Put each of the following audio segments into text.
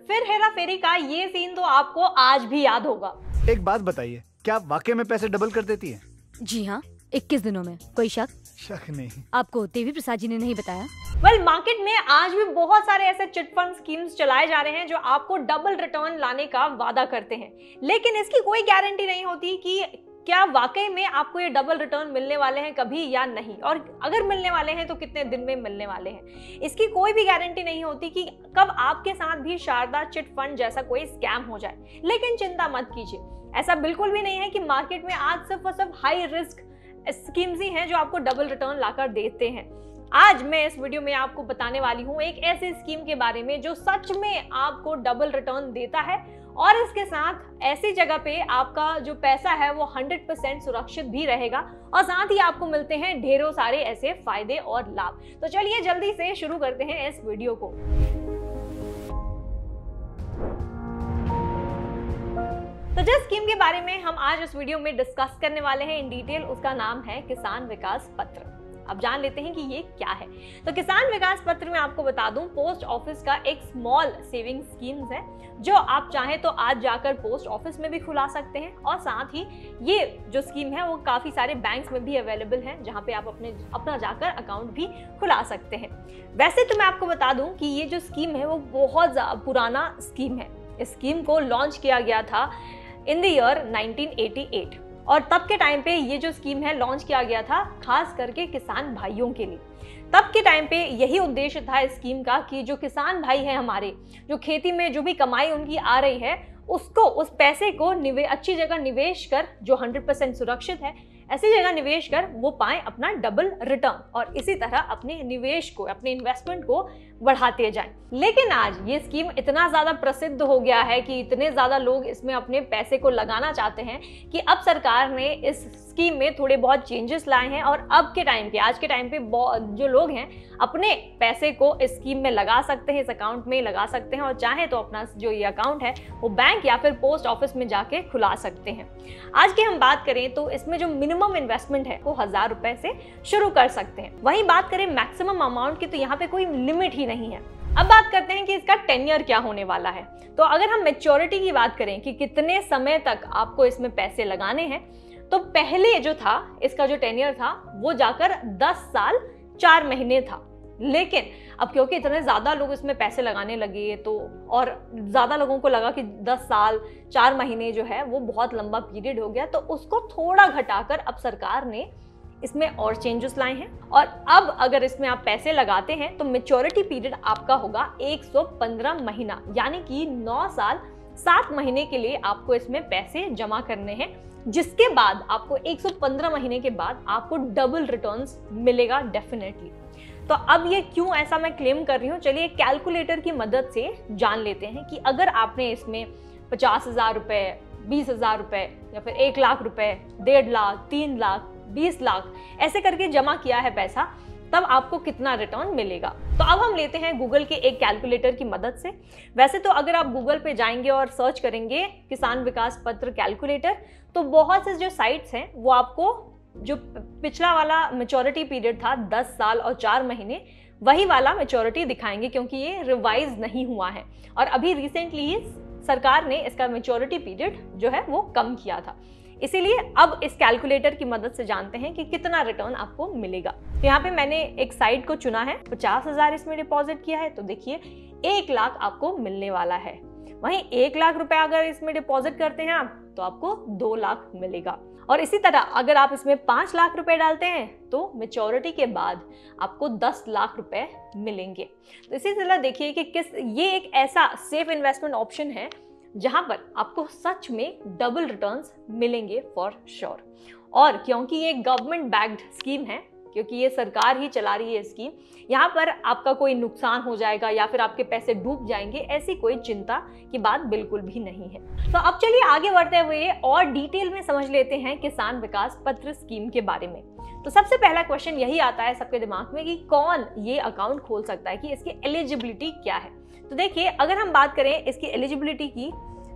फिर हेरा फेरी का ये सीन तो आपको आज भी याद होगा। एक बात बताइए, क्या आप वाकई में पैसे डबल कर देती है? जी हाँ, 21 दिनों में। कोई शक? शक नहीं। आपको देवी प्रसाद जी ने नहीं बताया? मार्केट में आज भी बहुत सारे ऐसे चिट फंड स्कीम्स चलाए जा रहे हैं जो आपको डबल रिटर्न लाने का वादा करते हैं, लेकिन इसकी कोई गारंटी नहीं होती कि क्या वाकई में आपको ये डबल रिटर्न मिलने वाले हैं कभी या नहीं, और अगर मिलने वाले हैं तो कितने दिन में मिलने वाले हैं। इसकी कोई भी गारंटी नहीं होती कि कब आपके साथ भी शारदा चिट फंड जैसा कोई स्कैम हो जाए। लेकिन चिंता मत कीजिए, ऐसा बिल्कुल भी नहीं है कि मार्केट में आज सिर्फ और सिर्फ हाई रिस्क स्कीम्स ही हैं जो आपको डबल रिटर्न लाकर देते हैं। आज मैं इस वीडियो में आपको बताने वाली हूँ एक ऐसी स्कीम के बारे में जो सच में आपको डबल रिटर्न देता है, और इसके साथ ऐसी जगह पे आपका जो पैसा है वो 100% सुरक्षित भी रहेगा, और साथ ही आपको मिलते हैं ढेरों सारे ऐसे फायदे और लाभ। तो चलिए जल्दी से शुरू करते हैं इस वीडियो को। तो जिस स्कीम के बारे में हम आज इस वीडियो में डिस्कस करने वाले हैं इन डिटेल, उसका नाम है किसान विकास पत्र। अब जान लेते हैं कि ये क्या है। तो किसान विकास पत्र में आपको बता दूं, पोस्ट ऑफिस का एक स्मॉल सेविंग स्कीम्स है जो आप चाहें तो आज जाकर पोस्ट ऑफिस में भी खुला सकते हैं, और साथ ही ये जो स्कीम है वो काफी सारे बैंक्स में भी अवेलेबल है जहां पे आप अपना जाकर अकाउंट भी खुला सकते हैं। वैसे तो मैं आपको बता दूं कि ये जो स्कीम है वो बहुत पुराना स्कीम है। इस स्कीम को लॉन्च किया गया था इन द ईयर 1988, और तब के टाइम पे ये जो स्कीम है लॉन्च किया गया था खास करके किसान भाइयों के लिए। तब के टाइम पे यही उद्देश्य था इस स्कीम का कि जो किसान भाई हैं हमारे, जो खेती में जो भी कमाई उनकी आ रही है उसको, उस पैसे को अच्छी जगह निवेश कर, जो 100% सुरक्षित है, ऐसी जगह निवेश कर वो पाएं अपना डबल रिटर्न, और इसी तरह अपने निवेश को, अपने इन्वेस्टमेंट को बढ़ाते जाएं। लेकिन आज ये स्कीम इतना ज्यादा प्रसिद्ध हो गया है कि इतने ज्यादा लोग इसमें अपने पैसे को लगाना चाहते हैं कि अब सरकार ने इस स्कीम में थोड़े बहुत चेंजेस लाए हैं, और अब के टाइम पे, आज के टाइम पे जो लोग हैं अपने पैसे को इस स्कीम में लगा सकते हैं, इस अकाउंट में लगा सकते हैं, और चाहे तो अपना जो ये अकाउंट है वो बैंक या फिर पोस्ट ऑफिस में जाके खुला सकते हैं। आज की हम बात करें तो इसमें जो मिनिमम इन्वेस्टमेंट है वो 1000 रुपए से शुरू कर सकते हैं। वहीं बात करें मैक्सिमम अमाउंट की, तो यहाँ पे कोई लिमिट ही नहीं है। अब बात करते हैं कि इसका टेन्योर क्या होने वाला है। तो अगर हम मैच्योरिटी की बात करें कि कितने समय तक आपको इसमें पैसे लगाने हैं, तो पहले जो था इसका जो टेन्योर था वो जाकर 10 साल 4 महीने था। लेकिन अब क्योंकि इतने ज्यादा लोग इसमें पैसे लगाने लगे, तो और ज्यादा लोगों को लगा कि 10 साल 4 महीने जो है वो बहुत लंबा पीरियड हो गया, तो उसको थोड़ा घटाकर अब सरकार ने इसमें और चेंजेस लाए हैं। और अब अगर इसमें आप पैसे लगाते हैं तो मैच्योरिटी पीरियड आपका होगा 115 महीना, यानी कि 9 साल 7 महीने के लिए आपको इसमें पैसे जमा करने हैं, जिसके बाद आपको 115 महीने के बाद आपको डबल रिटर्न्स मिलेगा डेफिनेटली। तो अब ये क्यों ऐसा मैं क्लेम कर रही हूँ, चलिए कैलकुलेटर की मदद से जान लेते हैं कि अगर आपने इसमें 50,000 रुपए, 20,000 रुपए, या फिर 1 लाख रुपए, 1.5 लाख, 3 लाख, 20 लाख ऐसे करके जमा किया है पैसा, तब आपको कितना रिटर्न मिलेगा। तो अब हम लेते हैं गूगल के एक कैलकुलेटर की मदद से। वैसे तो अगर आप गूगल पे जाएंगे और सर्च करेंगे किसान विकास पत्र कैलकुलेटर, तो बहुत से जो साइट्स हैं वो आपको जो पिछला वाला मैच्योरिटी पीरियड था 10 साल और 4 महीने, वही वाला मैच्योरिटी दिखाएंगे, क्योंकि ये रिवाइज नहीं हुआ है और अभी रिसेंटली ही सरकार ने इसका मैच्योरिटी पीरियड जो है वो कम किया था। इसीलिए अब इस कैलकुलेटर की मदद से जानते हैं कि कितना रिटर्न आपको मिलेगा। तो यहाँ पे मैंने एक साइट को चुना है, 50,000 इसमें डिपॉजिट किया है, तो देखिए 1 लाख आपको मिलने वाला है। वहीं 1 लाख रुपए अगर इसमें डिपॉजिट करते हैं आप, तो आपको 2 लाख मिलेगा। और इसी तरह अगर आप इसमें 5 लाख रुपए डालते हैं तो मैच्योरिटी के बाद आपको 10 लाख रुपए मिलेंगे। तो इसी तरह देखिए कि ये एक ऐसा सेफ इन्वेस्टमेंट ऑप्शन है जहां पर आपको सच में डबल रिटर्न्स मिलेंगे फॉर श्योर। और क्योंकि ये गवर्नमेंट बैक्ड स्कीम है, क्योंकि ये सरकार ही चला रही है स्कीम, यहाँ पर आपका कोई नुकसान हो जाएगा या फिर आपके पैसे डूब जाएंगे, ऐसी कोई चिंता की बात बिल्कुल भी नहीं है। तो अब चलिए आगे बढ़ते हुए और डिटेल में समझ लेते हैं किसान विकास पत्र स्कीम के बारे में। तो सबसे पहला क्वेश्चन यही आता है सबके दिमाग में कि कौन ये अकाउंट खोल सकता है, कि इसकी एलिजिबिलिटी क्या है। तो देखिए, अगर हम बात करें इसकी एलिजिबिलिटी की,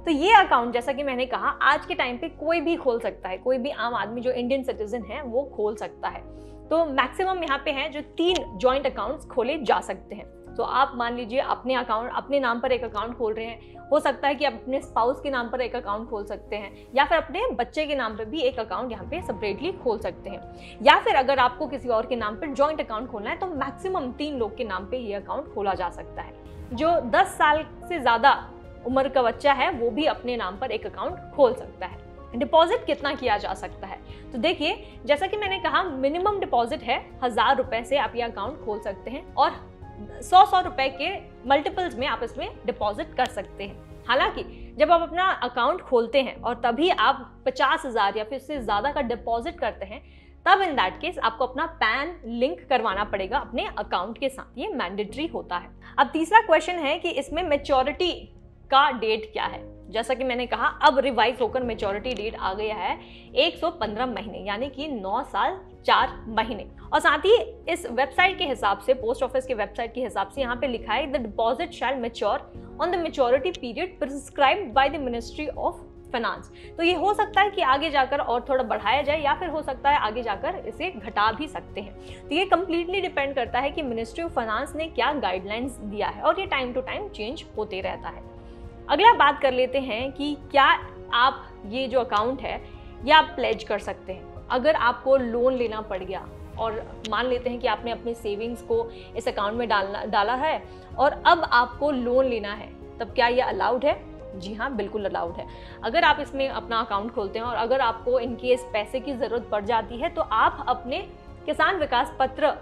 तो ये अकाउंट जैसा कि मैंने कहा आज के टाइम पे कोई भी खोल सकता है, कोई भी आम आदमी जो इंडियन सिटीजन है वो खोल सकता है। तो मैक्सिमम यहाँ पे है जो 3 जॉइंट अकाउंट्स खोले जा सकते हैं। तो आप मान लीजिए अपने नाम पर एक अकाउंट खोल रहे हैं, हो सकता है कि आप अपने स्पाउस के नाम पर एक अकाउंट खोल सकते हैं, या फिर अपने बच्चे के नाम पर भी एक अकाउंट यहाँ पे सेपरेटली खोल सकते हैं। या फिर अगर आपको किसी और के नाम पर जॉइंट अकाउंट खोलना है तो मैक्सिमम 3 लोग के नाम पे ये अकाउंट खोला जा सकता है। जो 10 साल से ज्यादा उम्र का बच्चा है वो भी अपने नाम पर एक अकाउंट खोल सकता है। डिपॉजिट कितना किया जा सकता है? तो देखिए, जैसा कि मैंने कहा, मिनिमम डिपॉजिट है 1000 रुपए से आप ये अकाउंट खोल सकते हैं और 100 रुपए के मल्टीपल्स में आप इसमें डिपॉजिट कर सकते हैं। हालांकि जब आप अपना अकाउंट खोलते हैं और तभी आप 50,000 या फिर उससे ज्यादा का डिपॉजिट करते हैं, तब इन दैट केस आपको अपना पैन लिंक करवाना पड़ेगा अपने अकाउंट के साथ। ये मैंडेटरी होता है। अब तीसरा क्वेश्चन है कि इसमें मैच्योरिटी का डेट क्या है। जैसा कि मैंने कहा, अब रिवाइज होकर मैच्योरिटी डेट आ गया है 115 महीने, यानी कि 9 साल 4 महीने। और साथ ही इस वेबसाइट के हिसाब से, पोस्ट ऑफिस के वेबसाइट के हिसाब से यहाँ पे लिखा है, the deposit shall mature on the maturity period prescribed by the ministry of finance. तो ये हो सकता है कि आगे जाकर और थोड़ा बढ़ाया जाए, या फिर हो सकता है आगे जाकर इसे घटा भी सकते हैं। तो ये कंप्लीटली डिपेंड करता है कि मिनिस्ट्री ऑफ फाइनेंस ने क्या गाइडलाइंस दिया है, और ये टाइम टू टाइम चेंज होते रहता है। अगला बात कर लेते हैं कि क्या आप ये जो अकाउंट है ये आप प्लेज कर सकते हैं। अगर आपको लोन लेना पड़ गया और मान लेते हैं कि आपने अपनी सेविंग्स को इस अकाउंट में डाला है और अब आपको लोन लेना है, तब क्या ये अलाउड है? जी हाँ, बिल्कुल अलाउड है। अगर आप इसमें अपना अकाउंट खोलते हैं और अगर आपको इनकेस पैसे की ज़रूरत पड़ जाती है तो आप अपने किसान विकास पत्र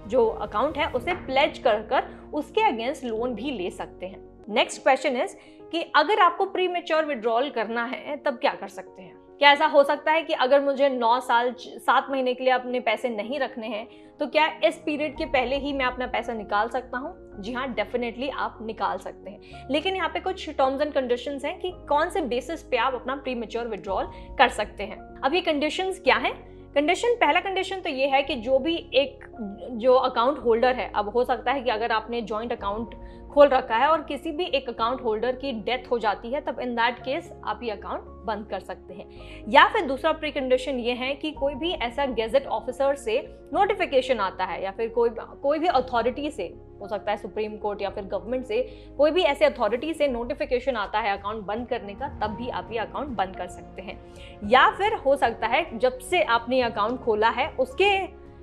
जो अकाउंट है उसे प्लेज कर उसके अगेंस्ट लोन भी ले सकते हैं। नेक्स्ट क्वेश्चन इज कि अगर आपको प्री मैच्योर विड्रॉल करना है तब क्या कर सकते हैं? क्या ऐसा हो सकता है कि अगर मुझे 9 साल 7 महीने के लिए अपने पैसे नहीं रखने हैं तो क्या इस पीरियड के पहले ही मैं अपना पैसा निकाल सकता हूँ? जी हाँ, डेफिनेटली आप निकाल सकते हैं, लेकिन यहाँ पे कुछ टर्म्स एंड कंडीशंस हैं कि कौन से बेसिस पे आप अपना प्री मैच्योर विड्रॉल कर सकते हैं। अब ये कंडीशंस क्या हैं? पहला कंडीशन तो ये है कि जो अकाउंट होल्डर है, अब हो सकता है कि अगर आपने जॉइंट अकाउंट खोल रखा है और किसी भी एक अकाउंट होल्डर की डेथ हो जाती है, तब इन दैट केस आप ये अकाउंट बंद कर सकते हैं। या फिर दूसरा प्री कंडीशन ये है कि कोई भी ऐसा गेजेट ऑफिसर से नोटिफिकेशन आता है, या फिर कोई भी अथॉरिटी से, हो सकता है सुप्रीम कोर्ट या फिर गवर्नमेंट से, कोई भी ऐसे अथॉरिटी से नोटिफिकेशन आता है अकाउंट बंद करने का, तब भी आप ये अकाउंट बंद कर सकते हैं। या फिर हो सकता है जब से आपने अकाउंट खोला है उसके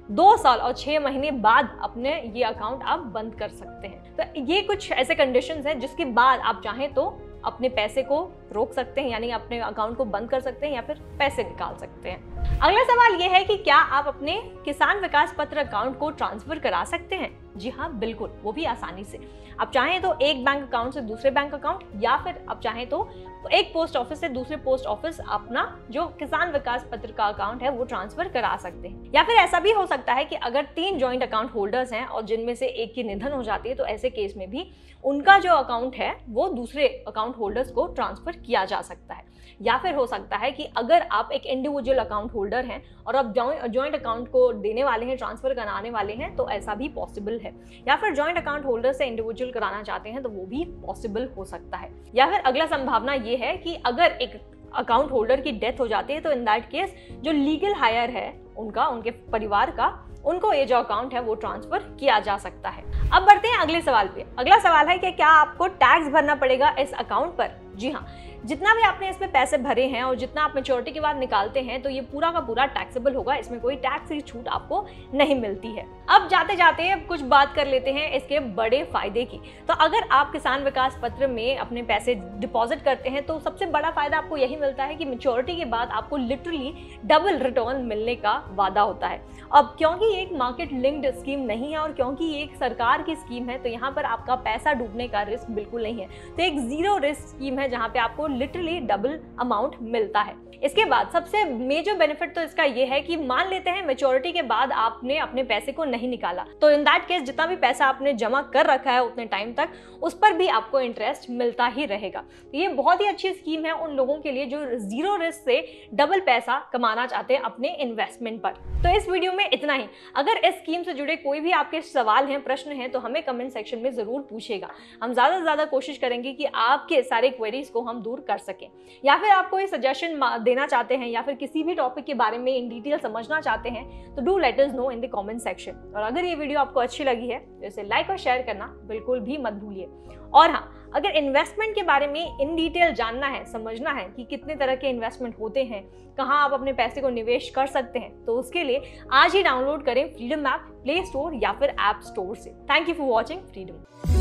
2 साल और 6 महीने बाद अपने ये अकाउंट आप बंद कर सकते हैं। तो ये कुछ ऐसे कंडीशंस हैं जिसके बाद आप चाहें तो अपने पैसे को रोक सकते हैं, यानी अपने अकाउंट को बंद कर सकते हैं या फिर पैसे निकाल सकते हैं। अगला सवाल ये है कि क्या आप अपने किसान विकास पत्र अकाउंट को ट्रांसफर करा सकते हैं? जी हाँ, बिल्कुल, वो भी आसानी से। आप चाहें तो एक बैंक अकाउंट से दूसरे बैंक अकाउंट, या फिर आप चाहें तो एक पोस्ट ऑफिस से दूसरे पोस्ट ऑफिस अपना जो किसान विकास पत्र का अकाउंट है वो ट्रांसफर करा सकते हैं। या फिर ऐसा भी हो सकता है कि अगर 3 जॉइंट अकाउंट होल्डर्स हैं और जिनमें से एक की निधन हो जाती है, तो ऐसे केस में भी उनका जो अकाउंट है वो दूसरे अकाउंट होल्डर्स को ट्रांसफर किया जा सकता है। या फिर हो सकता है कि अगर आप एक इंडिविजुअल अकाउंट होल्डर हैं और आप जॉइंट अकाउंट को देने वाले हैं, ट्रांसफर कराने वाले हैं, तो ऐसा भी पॉसिबल है। या फिर जॉइंट अकाउंट होल्डर से इंडिविजुअल कराना चाहते हैं तो वो भी पॉसिबल हो सकता है। या फिर अगला संभावना ये है कि अगर एक अकाउंट होल्डर की डेथ हो जाती है तो इन दैट केस जो लीगल हायर है उनके परिवार का, उनको ये जो अकाउंट है वो ट्रांसफर किया जा सकता है। अब बढ़ते हैं अगले सवाल पे। अगला सवाल है कि क्या आपको टैक्स भरना पड़ेगा इस अकाउंट पर? जी हाँ, जितना भी आपने इसमें पैसे भरे हैं और जितना आप मैच्योरिटी के बाद निकालते हैं तो ये पूरा का पूरा टैक्सेबल होगा, इसमें कोई टैक्स की छूट आपको नहीं मिलती है। अब जाते जाते अब कुछ बात कर लेते हैं इसके बड़े फायदे की। तो अगर आप किसान विकास पत्र में अपने पैसे डिपॉजिट करते हैं तो सबसे बड़ा फायदा आपको यही मिलता है कि मैच्योरिटी के बाद आपको लिटरली डबल रिटर्न मिलने का वादा होता है। अब क्योंकि ये एक मार्केट लिंक्ड स्कीम नहीं है और क्योंकि ये एक सरकार की स्कीम है, तो यहाँ पर आपका पैसा डूबने का रिस्क बिल्कुल नहीं है। तो एक जीरो रिस्क स्कीम है जहाँ पे आपको लिटरली डबल अमाउंट मिलता है। इसके बाद सबसे मेजर बेनिफिट तो इसका ये है कि मान लेते हैं मैच्योरिटी के बाद आपने अपने पैसे को नहीं निकाला, तो इन दैट केस जितना भी पैसा आपने जमा कर रखा है उतने टाइम तक उस पर भी आपको इंटरेस्ट मिलता ही रहेगा। तो ये बहुत ही अच्छी स्कीम है उन लोगों के लिए जो जीरो रिस्क से डबल पैसा कमाना चाहते हैं अपने इन्वेस्टमेंट पर। तो इस वीडियो में इतना ही। अगर इस स्कीम से जुड़े कोई भी आपके सवाल हैं, प्रश्न हैं, तो हमें कमेंट सेक्शन में जरूर पूछेगा। हम ज्यादा से ज्यादा कोशिश करेंगे कि आपके सारे क्वेरी क्वेरीज को हम दूर कर सकें। या फिर आप कोई सजेशन देना चाहते हैं या फिर किसी भी टॉपिक के बारे में इन डिटेल समझना चाहते हैं तो do let us know in the comment section. और अगर ये वीडियो आपको अच्छी लगी है तो इसे लाइक और शेयर करना बिल्कुल भी मत भूलिए। और हाँ, अगर इन्वेस्टमेंट के बारे में इन डिटेल जानना है, समझना है कि कितने तरह के इन्वेस्टमेंट होते हैं, कहाँ आप अपने पैसे को निवेश कर सकते हैं, तो उसके लिए आज ही डाउनलोड करें फ्रीडम ऐप प्ले स्टोर या फिर ऐप स्टोर से। Thank you for watching freedom.